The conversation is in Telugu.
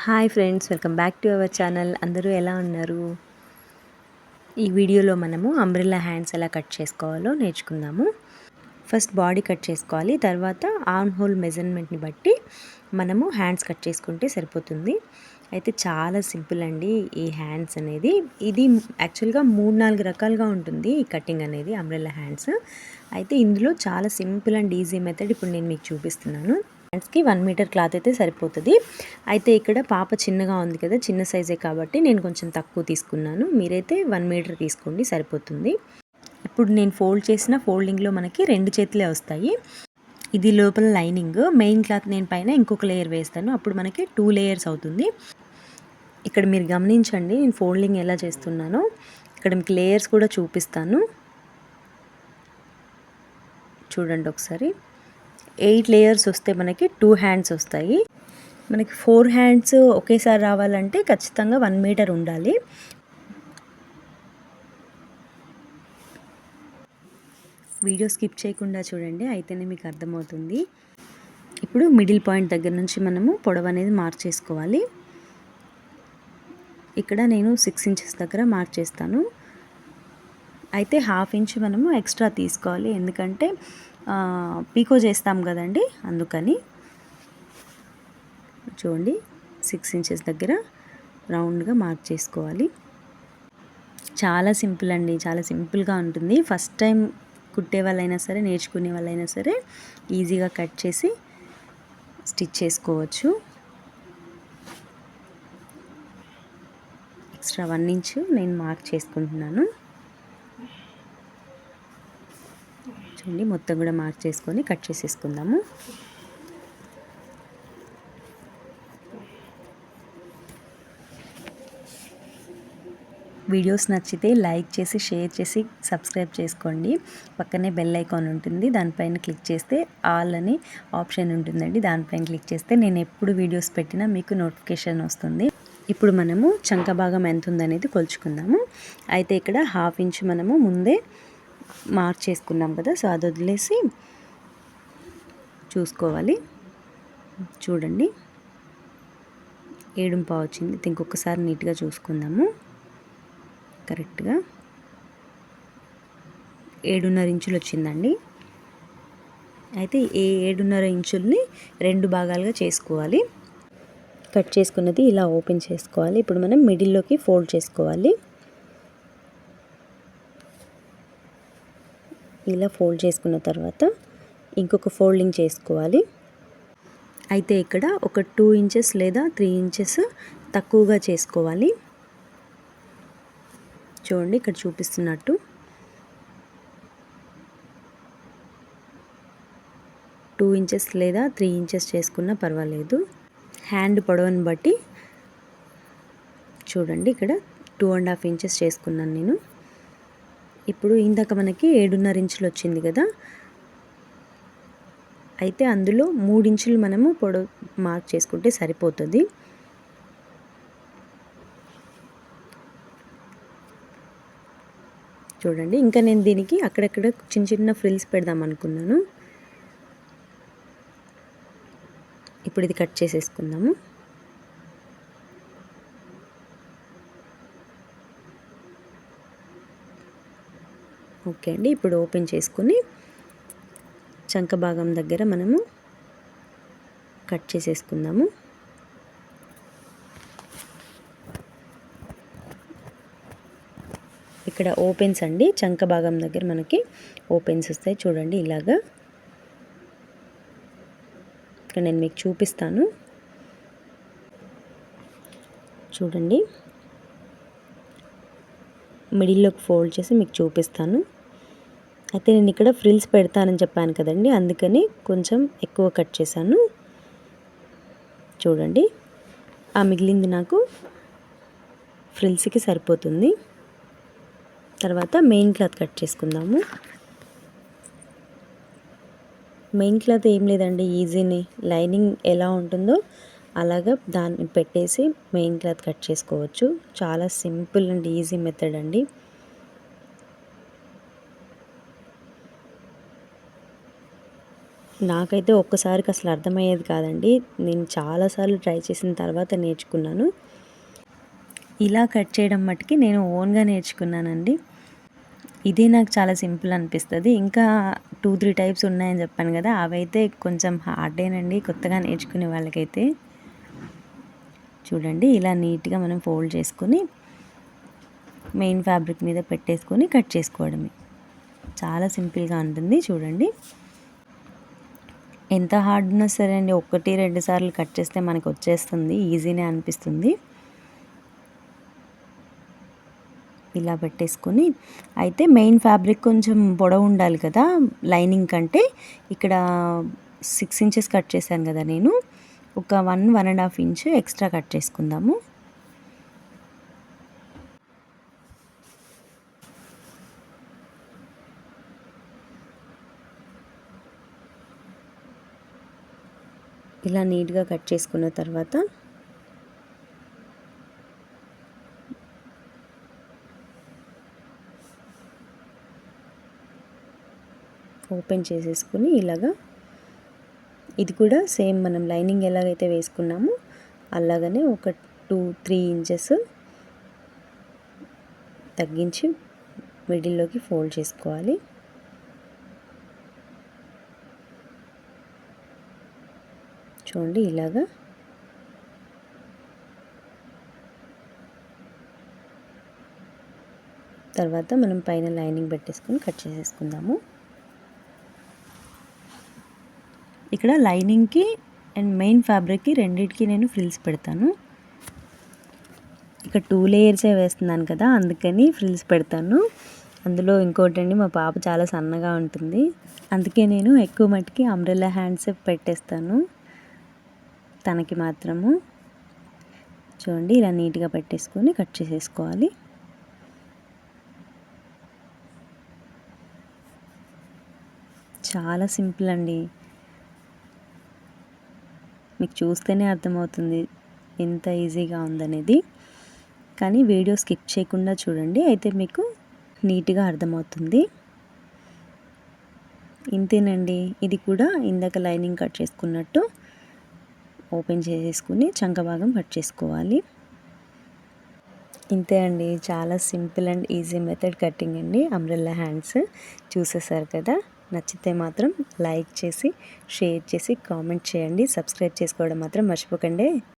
Hi friends, welcome back to our channel. అందరూ ఎలా ఉన్నారు? ఈ వీడియోలో మనము అంబ్రెల్లా హ్యాండ్స్ ఎలా కట్ చేసుకోవాలో నేర్చుకుందాము. ఫస్ట్ బాడీ కట్ చేసుకోవాలి. తర్వాత ఆర్మ్ హోల్ మెజర్మెంట్ని బట్టి మనము హ్యాండ్స్ కట్ చేసుకుంటే సరిపోతుంది. అయితే చాలా సింపుల్ అండి ఈ హ్యాండ్స్ అనేది. ఇది యాక్చువల్గా 3-4 రకాలుగా ఉంటుంది ఈ కటింగ్ అనేది, అంబ్రెల్లా హ్యాండ్స్. అయితే ఇందులో చాలా సింపుల్ అండ్ ఈజీ మెథడ్ ఇప్పుడు నేను మీకు చూపిస్తున్నాను. హ్యాండ్స్కి 1 మీటర్ క్లాత్ అయితే సరిపోతుంది. అయితే ఇక్కడ పాప చిన్నగా ఉంది కదా, చిన్న సైజే కాబట్టి నేను కొంచెం తక్కువ తీసుకున్నాను. మీరైతే 1 మీటర్ తీసుకోండి, సరిపోతుంది. ఇప్పుడు నేను ఫోల్డ్ చేసిన ఫోల్డింగ్లో మనకి 2 చేతులే వస్తాయి. ఇది లోపల లైనింగ్. మెయిన్ క్లాత్ నేను పైన ఇంకొక లేయర్ వేస్తాను, అప్పుడు మనకి 2 లేయర్స్ అవుతుంది. ఇక్కడ మీరు గమనించండి నేను ఫోల్డింగ్ ఎలా చేస్తున్నానో. ఇక్కడ మీకు లేయర్స్ కూడా చూపిస్తాను, చూడండి ఒకసారి. 8 లేయర్స్ వస్తే మనకి 2 హ్యాండ్స్ వస్తాయి. మనకి 4 హ్యాండ్స్ ఒకేసారి రావాలంటే ఖచ్చితంగా 1 మీటర్ ఉండాలి. వీడియో స్కిప్ చేయకుండా చూడండి, అయితేనే మీకు అర్థమవుతుంది. ఇప్పుడు మిడిల్ పాయింట్ దగ్గర నుంచి మనము పొడవు అనేది మార్క్ చేసుకోవాలి. ఇక్కడ నేను 6 ఇంచెస్ దగ్గర మార్క్ చేస్తాను. అయితే 1/2 ఇంచ్ మనము ఎక్స్ట్రా తీసుకోవాలి, ఎందుకంటే పీకో చేస్తాం కదండి, అందుకని. చూడండి 6 ఇంచెస్ దగ్గర రౌండ్గా మార్క్ చేసుకోవాలి. చాలా సింపుల్ అండి, చాలా సింపుల్గా ఉంటుంది. ఫస్ట్ టైం కుట్టే వాళ్ళైనా సరే, నేర్చుకునే వాళ్ళైనా సరే ఈజీగా కట్ చేసి స్టిచ్ చేసుకోవచ్చు. ఎక్స్ట్రా 1 ఇంచ్ నేను మార్క్ చేసుకుంటున్నాను. చూడండి మొత్తం కూడా మార్క్ చేసుకొని కట్ చేసేసుకుందాము. వీడియోస్ నచ్చితే లైక్ చేసి, షేర్ చేసి, సబ్స్క్రైబ్ చేసుకోండి. పక్కనే బెల్ ఐకాన్ ఉంటుంది, దానిపైన క్లిక్ చేస్తే ఆల్ అని ఆప్షన్ ఉంటుందండి. దానిపైన క్లిక్ చేస్తే నేను ఎప్పుడు వీడియోస్ పెట్టినా మీకు నోటిఫికేషన్ వస్తుంది. ఇప్పుడు మనము చంక భాగం ఎంత ఉందనేది కొలుచుకుందాము. అయితే ఇక్కడ 1/2 ఇంచ్ మనము ముందే మార్క్ చేసుకున్నాం కదా, సో అది వదిలేసి చూసుకోవాలి. చూడండి 7.5 వచ్చింది. ఇంకొకసారి నీట్గా చూసుకుందాము. కరెక్ట్గా 7.5 ఇంచులు వచ్చిందండి. అయితే ఈ 7.5 ఇంచుల్ని 2 భాగాలుగా చేసుకోవాలి. కట్ చేసుకున్నది ఇలా ఓపెన్ చేసుకోవాలి. ఇప్పుడు మనం మిడిల్లోకి ఫోల్డ్ చేసుకోవాలి. ఇలా ఫోల్డ్ చేసుకున్న తర్వాత ఇంకొక ఫోల్డింగ్ చేసుకోవాలి. అయితే ఇక్కడ ఒక 2 ఇంచెస్ లేదా 3 ఇంచెస్ తక్కువగా చేసుకోవాలి. చూడండి ఇక్కడ చూపిస్తున్నట్టు. టూ ఇంచెస్ లేదా 3 ఇంచెస్ చేసుకున్నా పర్వాలేదు, హ్యాండ్ పొడవుని బట్టి. చూడండి ఇక్కడ 2.5 ఇంచెస్ చేసుకున్నాను నేను. ఇప్పుడు ఇందాక మనకి 7.5 ఇంచులు వచ్చింది కదా, అయితే అందులో 3 ఇంచులు మనము పొడవు మార్క్ చేసుకుంటే సరిపోతుంది. చూడండి ఇంకా నేను దీనికి అక్కడక్కడ చిన్న చిన్న ఫ్రిల్స్ పెడదాం అనుకున్నాను. ఇప్పుడు ఇది కట్ చేసేసుకుందాము. ఓకే అండి, ఇప్పుడు ఓపెన్ చేసుకుని చంక భాగం దగ్గర మనము కట్ చేసేసుకుందాము. ఇక్కడ ఓపెన్స్ అండి, చంక భాగం దగ్గర మనకి ఓపెన్స్ వస్తాయి. చూడండి ఇలాగా. ఇక్కడ నేను మీకు చూపిస్తాను. చూడండి మిడిల్లోకి ఫోల్డ్ చేసి మీకు చూపిస్తాను. అయితే నేను ఇక్కడ ఫ్రిల్స్ పెడతానని చెప్పాను కదండి, అందుకని కొంచెం ఎక్కువ కట్ చేశాను. చూడండి ఆ మిగిలింది నాకు ఫ్రిల్స్కి సరిపోతుంది. తర్వాత మెయిన్ క్లాత్ కట్ చేసుకుందాము. మెయిన్ క్లాత్ ఏం లేదండి, ఈజీని. లైనింగ్ ఎలా ఉంటుందో అలాగా దాన్ని పెట్టేసి మెయిన్ క్లాత్ కట్ చేసుకోవచ్చు. చాలా సింపుల్ అండ్ ఈజీ మెథడ్ అండి. నాకైతే ఒక్కసారికి అసలు అర్థమయ్యేది కాదండి. నేను చాలాసార్లు ట్రై చేసిన తర్వాత నేర్చుకున్నాను. ఇలా కట్ చేయడం మట్టుకి నేను ఓన్గా నేర్చుకున్నానండి. ఇది నాకు చాలా సింపుల్ అనిపిస్తుంది. ఇంకా 2-3 టైప్స్ ఉన్నాయని చెప్పాను కదా, అవైతే కొంచెం హార్డేనండి కొత్తగా నేర్చుకునే వాళ్ళకైతే. చూడండి ఇలా నీట్గా మనం ఫోల్డ్ చేసుకొని మెయిన్ ఫ్యాబ్రిక్ మీద పెట్టేసుకొని కట్ చేసుకోవడమే. చాలా సింపుల్గా ఉంటుంది. చూడండి ఎంత హార్డ్ ఉన్నా సరే అండి, 1-2 సార్లు కట్ చేస్తే మనకు వచ్చేస్తుంది, ఈజీనే అనిపిస్తుంది. ఇలా పెట్టేసుకొని అయితే మెయిన్ ఫ్యాబ్రిక్ కొంచెం పొడవు ఉండాలి కదా లైనింగ్ కంటే. ఇక్కడ 6 ఇంచెస్ కట్ చేశాను కదా నేను, ఒక 1-1.5 ఇంచ్ ఎక్స్ట్రా కట్ చేసుకుందాము. ఇలా నీట్గా కట్ చేసుకున్న తర్వాత ఓపెన్ చేసేసుకుని ఇలాగా, ఇది కూడా సేమ్ మనం లైనింగ్ ఎలాగైతే వేసుకున్నామో అలాగనే ఒక 2-3 ఇంచెస్ తగ్గించి మిడిల్లోకి ఫోల్డ్ చేసుకోవాలి. చూడండి ఇలాగా. తర్వాత మనం పైన లైనింగ్ పెట్టేసుకొని కట్ చేసేసుకుందాము. ఇక్కడ లైనింగ్కి అండ్ మెయిన్ ఫ్యాబ్రిక్కి రెండింటికి నేను ఫ్రిల్స్ పెడతాను. ఇక్కడ 2 లేయర్సే వేస్తున్నాను కదా, అందుకని ఫ్రిల్స్ పెడతాను. అందులో ఇంకోటండి, మా పాప చాలా సన్నగా ఉంటుంది, అందుకే నేను ఎక్కువ మట్టుకి అంబ్రెల్లా హ్యాండ్స్ పెట్టేస్తాను తనకి మాత్రము. చూడండి ఇలా నీట్గా పెట్టేసుకొని కట్ చేసేసుకోవాలి. చాలా సింపుల్ అండి, మీకు చూస్తేనే అర్థమవుతుంది ఎంత ఈజీగా ఉందనేది. కానీ వీడియో స్కిప్ చేయకుండా చూడండి, అయితే మీకు నీట్గా అర్థమవుతుంది. ఇంతేనండి, ఇది కూడా ఇందాక లైనింగ్ కట్ చేసుకున్నట్టు ఓపెన్ చేసేసుకుని చంక భాగం కట్ చేసుకోవాలి. ఇంతే అండి, చాలా simple and easy method cutting అండి అంబ్రెల్లా హ్యాండ్స్. చూసేసారు కదా, నచ్చితే మాత్రం లైక్ చేసి, షేర్ చేసి, కామెంట్ చేయండి. సబ్స్క్రైబ్ చేసుకోవడం మాత్రం మర్చిపోకండి.